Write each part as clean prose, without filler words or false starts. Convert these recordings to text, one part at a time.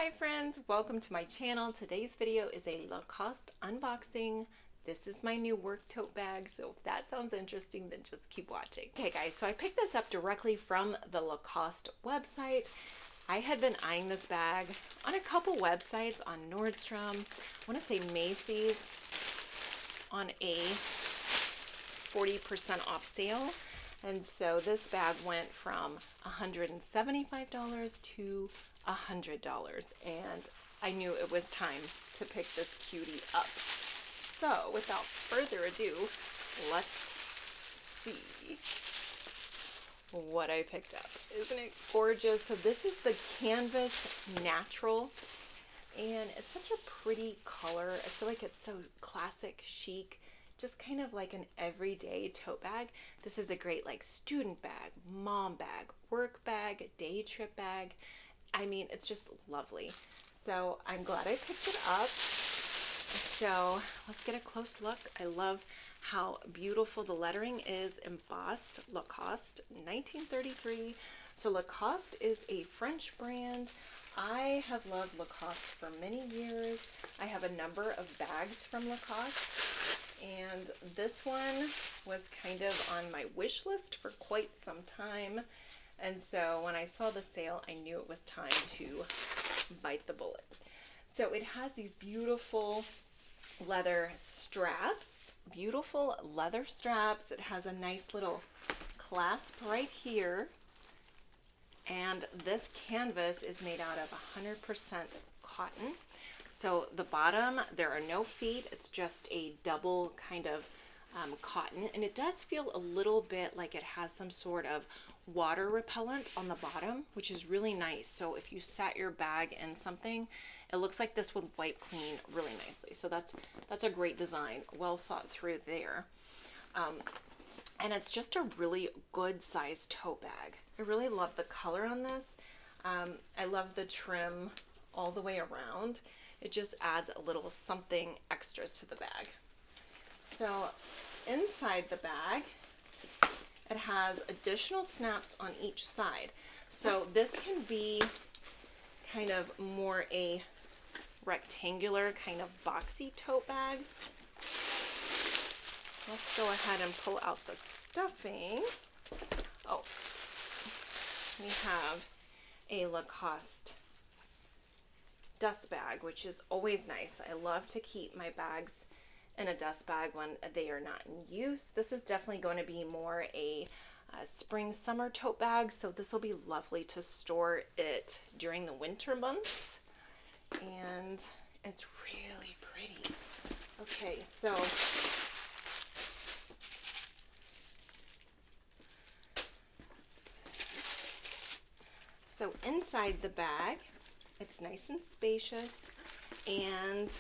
Hi friends, welcome to my channel. Today's video is a Lacoste unboxing. This is my new work tote bag, so if that sounds interesting, then just keep watching. Okay guys, so I picked this up directly from the Lacoste website. I had been eyeing this bag on a couple websites, on Nordstrom, I want to say Macy's, on a 40% off sale. And so this bag went from $175 to $100, and I knew it was time to pick this cutie up. So without further ado, let's see what I picked up. Isn't it gorgeous? So this is the Canvas Natural, and it's such a pretty color. I feel like it's so classic chic, just kind of like an everyday tote bag. This is a great like student bag, mom bag, work bag, day trip bag. I mean, it's just lovely. So I'm glad I picked it up. So let's get a close look. I love how beautiful the lettering is, embossed. Lacoste, 1933. So Lacoste is a French brand. I have loved Lacoste for many years. I have a number of bags from Lacoste, and this one was kind of on my wish list for quite some time. And so when I saw the sale, I knew it was time to bite the bullet. So it has these beautiful leather straps, beautiful leather straps. It has a nice little clasp right here. And this canvas is made out of 100% cotton. So the bottom, there are no feet. It's just a double kind of cotton. And it does feel a little bit like it has some sort of water repellent on the bottom, which is really nice. So if you sat your bag in something, it looks like this would wipe clean really nicely. So that's a great design, well thought through there. And it's just a really good size tote bag. I really love the color on this. I love the trim all the way around. It just adds a little something extra to the bag. So inside the bag, it has additional snaps on each side. So this can be kind of more a rectangular kind of boxy tote bag. Let's go ahead and pull out the stuffing. Oh, we have a Lacoste dust bag, which is always nice. I love to keep my bags in a dust bag when they are not in use. This is definitely going to be more a spring summer tote bag, so this will be lovely to store it during the winter months. And it's really pretty. Okay, so inside the bag, it's nice and spacious, and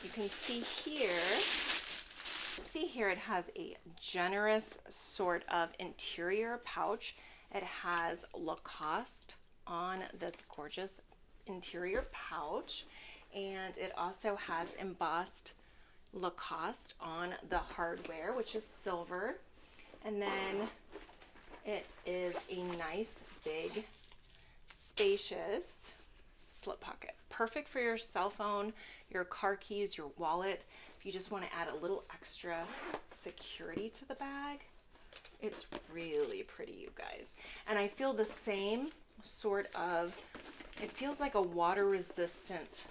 you can see here it has a generous sort of interior pouch. It has Lacoste on this gorgeous interior pouch, and it also has embossed Lacoste on the hardware, which is silver. And then it is a nice big spacious slip pocket, perfect for your cell phone, your car keys, your wallet. If you just want to add a little extra security to the bag, it's really pretty, you guys. And I feel the same sort of, it feels like a water resistant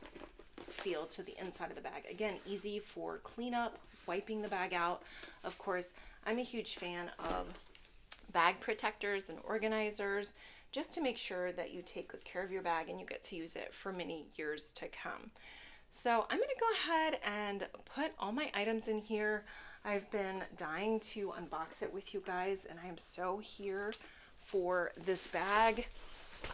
feel to the inside of the bag. Again, easy for cleanup, wiping the bag out. Of course, I'm a huge fan of bag protectors and organizers, just to make sure that you take good care of your bag and you get to use it for many years to come. So I'm going to go ahead and put all my items in here. I've been dying to unbox it with you guys, and I am so here for this bag.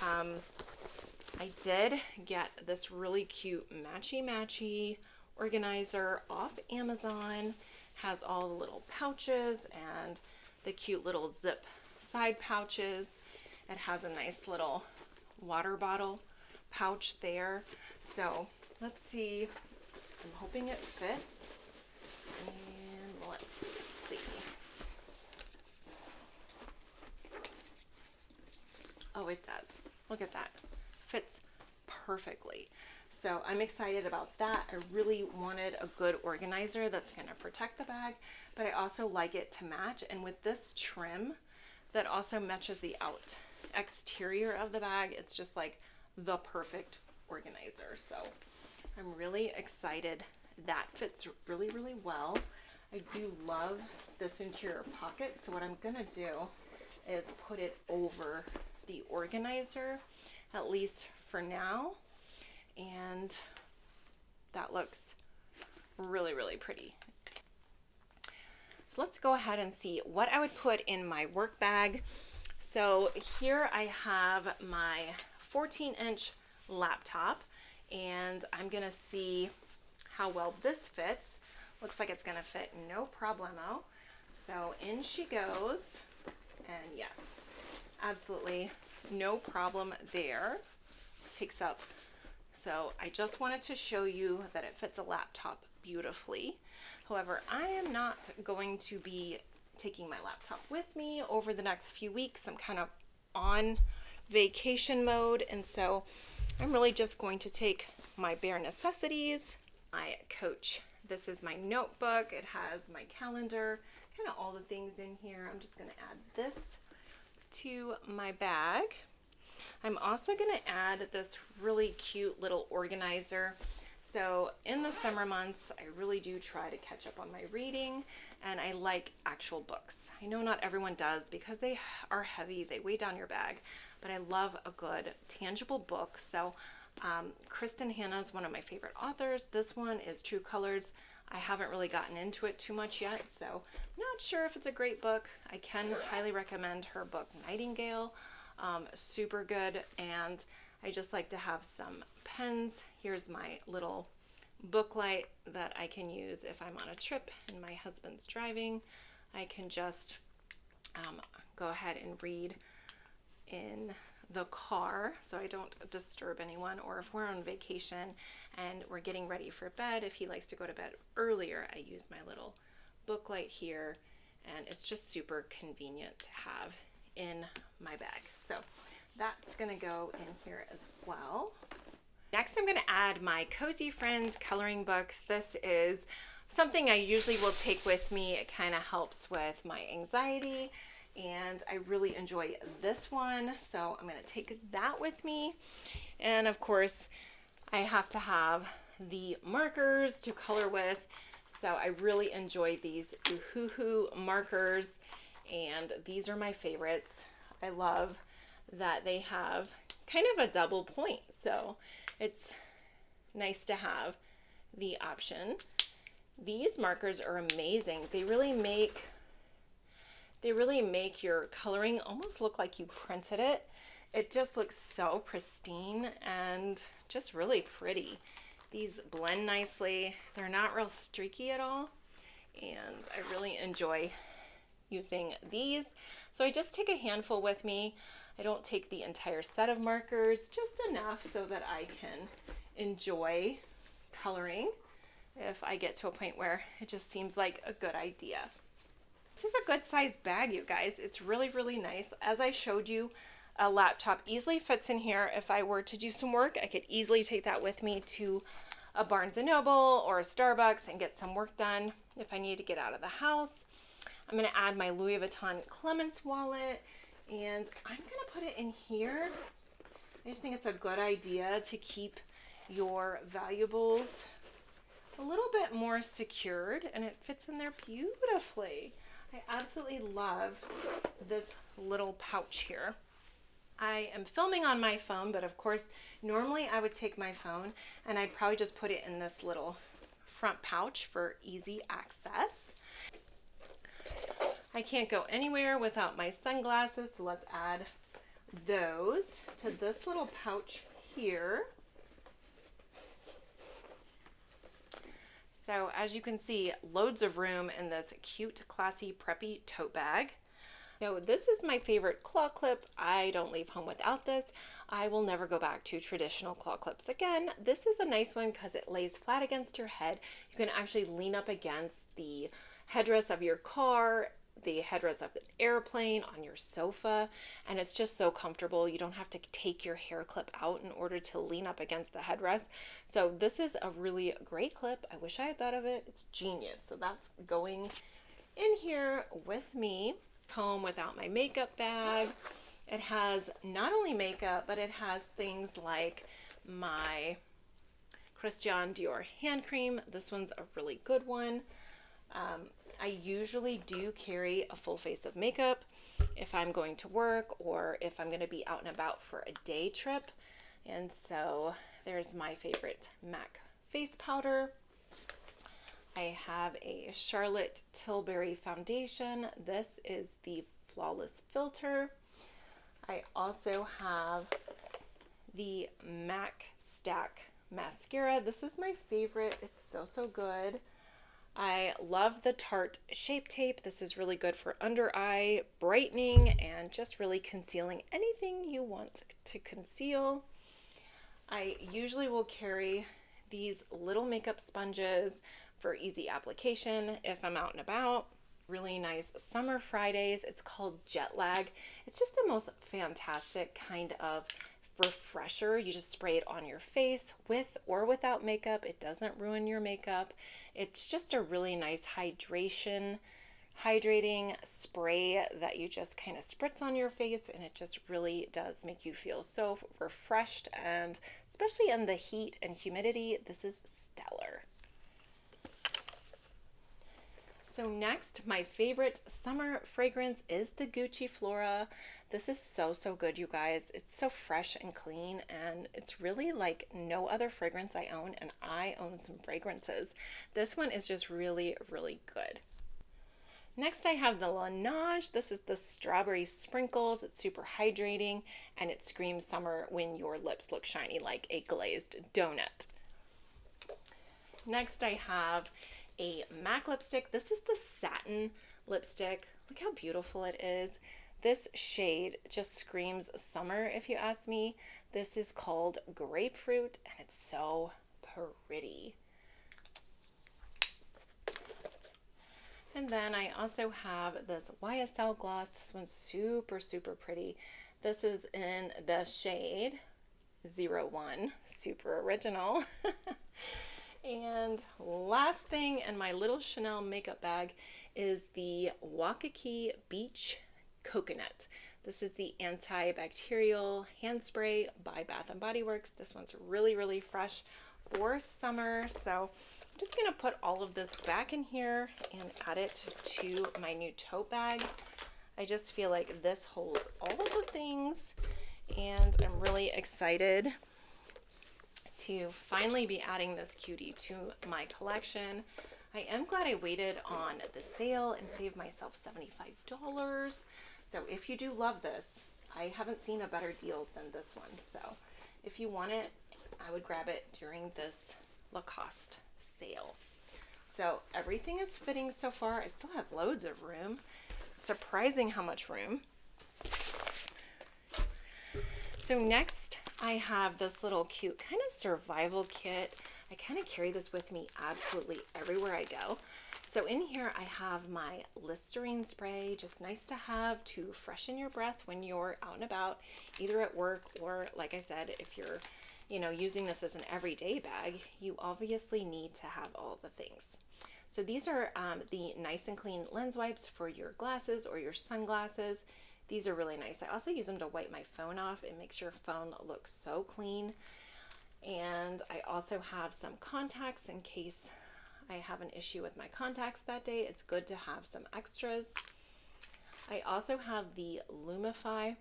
I did get this really cute matchy organizer off Amazon. Has all the little pouches and the cute little zip side pouches. It has a nice little water bottle pouch there. So let's see. I'm hoping it fits. And let's see. Oh, it does. Look at that. Fits perfectly. So I'm excited about that. I really wanted a good organizer that's going to protect the bag, but I also like it to match. And with this trim that also matches the exterior of the bag, it's just like the perfect organizer. So I'm really excited. That fits really, really well. I do love this interior pocket. So what I'm going to do is put it over the organizer, at least for now. And that looks really, really pretty. So let's go ahead and see what I would put in my work bag. So here I have my 14-inch laptop, and I'm gonna see how well this fits. Looks like it's gonna fit no problemo. So in she goes, and yes, absolutely no problem there. Takes up. So I just wanted to show you that it fits a laptop beautifully. However, I am not going to be taking my laptop with me over the next few weeks. I'm kind of on vacation mode, and so I'm really just going to take my bare necessities, my coach. This is my notebook. It has my calendar, kind of all the things in here. I'm just going to add this to my bag. I'm also going to add this really cute little organizer. So in the summer months, I really do try to catch up on my reading, and I like actual books. I know not everyone does because they are heavy, they weigh down your bag, but I love a good tangible book. So Kristen Hanna is one of my favorite authors. This one is True Colors. I haven't really gotten into it too much yet, so I'm not sure if it's a great book. I can highly recommend her book, Nightingale. Super good, and I just like to have some pens. Here's my little booklight that I can use if I'm on a trip and my husband's driving. I can just go ahead and read in the car so I don't disturb anyone, or if we're on vacation and we're getting ready for bed, if he likes to go to bed earlier, I use my little booklight here, and it's just super convenient to have in my bag. So that's going to go in here as well. Next, I'm going to add my Cozy Friends coloring book. This is something I usually will take with me. It kind of helps with my anxiety, and I really enjoy this one. So I'm going to take that with me. And of course, I have to have the markers to color with. So I really enjoy these Oohoo markers, and these are my favorites. I love that they have kind of a double point, so it's nice to have the option. These markers are amazing. They really make your coloring almost look like you printed it. It just looks so pristine and just really pretty. These blend nicely. They're not real streaky at all, and I really enjoy using these. So I just take a handful with me. I don't take the entire set of markers, just enough so that I can enjoy coloring if I get to a point where it just seems like a good idea. This is a good sized bag, you guys. It's really, really nice. As I showed you, a laptop easily fits in here. If I were to do some work, I could easily take that with me to a Barnes & Noble or a Starbucks and get some work done if I need to get out of the house. I'm going to add my Louis Vuitton Clements wallet, and I'm going to put it in here. I just think it's a good idea to keep your valuables a little bit more secured, and it fits in there beautifully. I absolutely love this little pouch here. I am filming on my phone, but of course, normally I would take my phone and I'd probably just put it in this little front pouch for easy access. I can't go anywhere without my sunglasses, so let's add those to this little pouch here. So as you can see, loads of room in this cute, classy, preppy tote bag. So this is my favorite claw clip. I don't leave home without this. I will never go back to traditional claw clips again. This is a nice one because it lays flat against your head. You can actually lean up against the headrest of your car. the headrest of an airplane, on your sofa, and it's just so comfortable. You don't have to take your hair clip out in order to lean up against the headrest. So this is a really great clip. I wish I had thought of it. It's genius. So that's going in here with me home without my makeup bag. It has not only makeup, but it has things like my Christian Dior hand cream. This one's a really good one. I usually do carry a full face of makeup if I'm going to work or if I'm going to be out and about for a day trip. And so there's my favorite MAC face powder. I have a Charlotte Tilbury foundation. This is the Flawless Filter. I also have the MAC Stack mascara. This is my favorite. It's so good. I love the Tarte Shape Tape. This is really good for under eye brightening and just really concealing anything you want to conceal. I usually will carry these little makeup sponges for easy application if I'm out and about. Really nice Summer Fridays. It's called Jet Lag. It's just the most fantastic kind of refresher. You just spray it on your face with or without makeup. It doesn't ruin your makeup. It's just a really nice hydrating spray that you just kind of spritz on your face, and it just really does make you feel so refreshed, and especially in the heat and humidity, this is stellar. So next, my favorite summer fragrance is the Gucci Flora. This is so good, you guys. It's so fresh and clean, and it's really like no other fragrance I own, and I own some fragrances. This one is just really good. Next, I have the Laneige. This is the Strawberry Sprinkles. It's super hydrating, and it screams summer when your lips look shiny like a glazed donut. Next, I have a MAC lipstick. This is the satin lipstick. Look how beautiful it is. This shade just screams summer if you ask me. This is called Grapefruit, and it's so pretty. And then I also have this YSL gloss. This one's super pretty. This is in the shade 01, super original. And last thing in my little Chanel makeup bag is the Waikiki Beach Coconut. This is the antibacterial hand spray by Bath & Body Works. This one's really fresh for summer. So I'm just going to put all of this back in here and add it to my new tote bag. I just feel like this holds all of the things, and I'm really excited to finally be adding this cutie to my collection. I am glad I waited on the sale and saved myself $75. So if you do love this, I haven't seen a better deal than this one. So if you want it, I would grab it during this Lacoste sale. So everything is fitting so far. I still have loads of room. Surprising how much room. So next, I have this little cute kind of survival kit. I kind of carry this with me absolutely everywhere I go. So in here I have my Listerine spray, just nice to have to freshen your breath when you're out and about, either at work or, like I said, if you're, using this as an everyday bag, you obviously need to have all the things. So these are the nice and clean lens wipes for your glasses or your sunglasses. These are really nice. I also use them to wipe my phone off. It makes your phone look so clean. And I also have some contacts in case I have an issue with my contacts that day. It's good to have some extras. I also have the Lumify.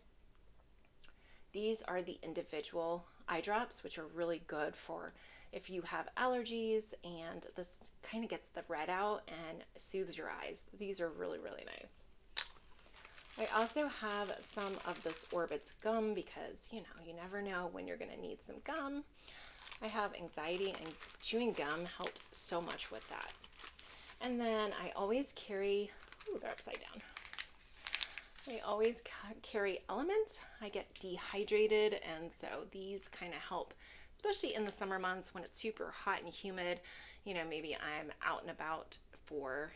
These are the individual eye drops, which are really good for if you have allergies, and this kind of gets the red out and soothes your eyes. These are really nice. I also have some of this Orbitz gum because, you never know when you're going to need some gum. I have anxiety, and chewing gum helps so much with that. And then I always carry, they're upside down. I always carry Element. I get dehydrated, and so these kind of help, especially in the summer months when it's super hot and humid. Maybe I'm out and about for,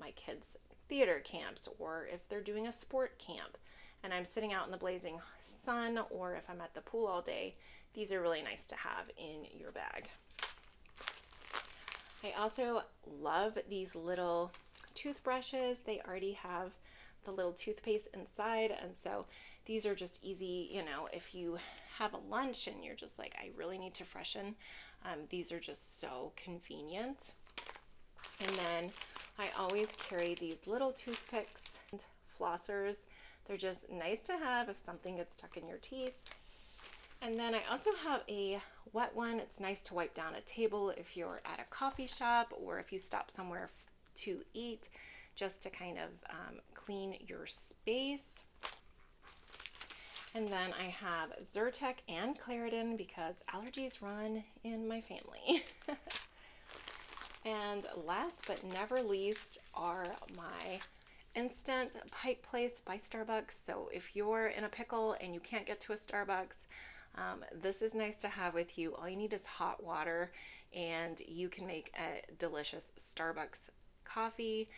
my kids' theater camps, or if they're doing a sport camp and I'm sitting out in the blazing sun, or if I'm at the pool all day, these are really nice to have in your bag. I also love these little toothbrushes. They already have the little toothpaste inside, and so these are just easy, you know, if you have a lunch and you're just like, I really need to freshen, these are just so convenient. And then I always carry these little toothpicks and flossers. They're just nice to have if something gets stuck in your teeth. And then I also have a wet one. It's nice to wipe down a table if you're at a coffee shop or if you stop somewhere to eat, just to kind of clean your space. And then I have Zyrtec and Claritin because allergies run in my family. And last but never least are my instant pike place by Starbucks. So if you're in a pickle and you can't get to a Starbucks, this is nice to have with you. All you need is hot water and you can make a delicious Starbucks coffee.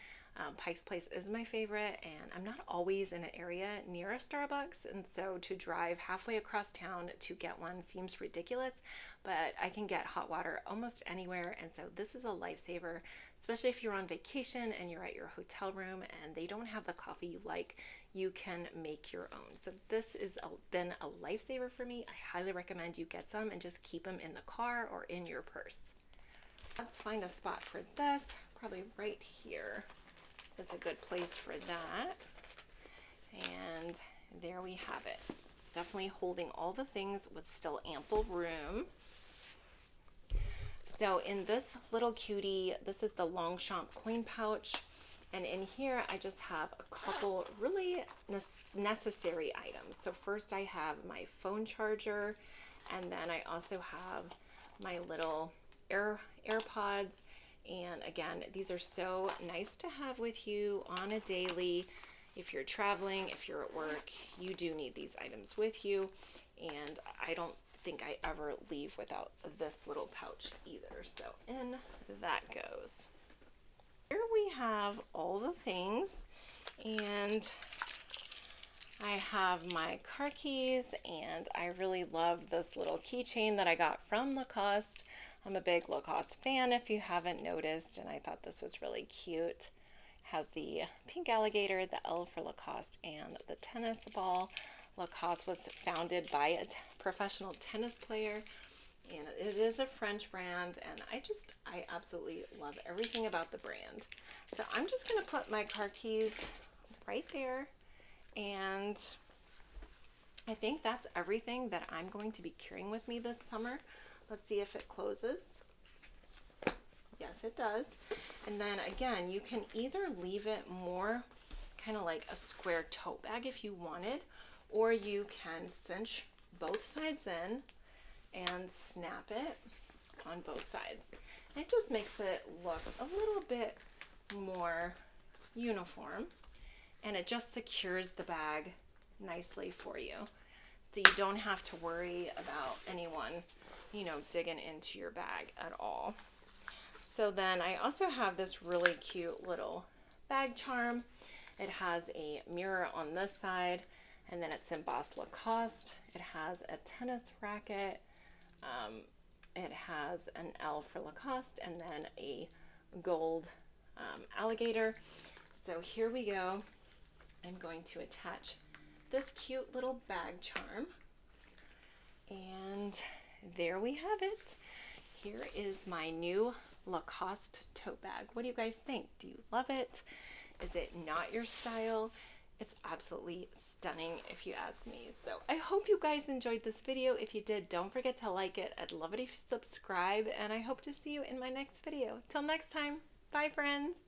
Pike's Place is my favorite, and I'm not always in an area near a Starbucks, and so to drive halfway across town to get one seems ridiculous, but I can get hot water almost anywhere, and so this is a lifesaver, especially if you're on vacation and you're at your hotel room and they don't have the coffee you like. You can make your own. So this has been a lifesaver for me. I highly recommend you get some and just keep them in the car or in your purse. Let's find a spot for this. Probably right here is a good place for that. And there we have it. Definitely holding all the things with still ample room. So in this little cutie, this is the Longchamp coin pouch. And in here, I just have a couple really necessary items. So first I have my phone charger, and then I also have my little AirPods. And again, these are so nice to have with you on a daily. If you're traveling, if you're at work, you do need these items with you. And I don't think I ever leave without this little pouch either. So in that goes. Here we have all the things, and I have my car keys, and I really love this little keychain that I got from Lacoste. I'm a big Lacoste fan if you haven't noticed, and I thought this was really cute. It has the pink alligator, the L for Lacoste, and the tennis ball. Lacoste was founded by a professional tennis player, and it is a French brand, and I absolutely love everything about the brand. So I'm just going to put my car keys right there, and I think that's everything that I'm going to be carrying with me this summer. Let's see if it closes. Yes, it does. And then again, you can either leave it more kind of like a square tote bag if you wanted, or you can cinch both sides in and snap it on both sides. And it just makes it look a little bit more uniform, and it just secures the bag nicely for you, so you don't have to worry about anyone, you know, digging into your bag at all. So then I also have this really cute little bag charm. It has a mirror on this side, and then it's embossed Lacoste. It has a tennis racket. It has an L for Lacoste, and then a gold alligator. So here we go. I'm going to attach this cute little bag charm, and there we have it. Here is my new Lacoste tote bag. What do you guys think? Do you love it? Is it not your style? It's absolutely stunning if you ask me. So I hope you guys enjoyed this video. If you did, don't forget to like it. I'd love it if you subscribe, and I hope to see you in my next video. Till next time, bye friends.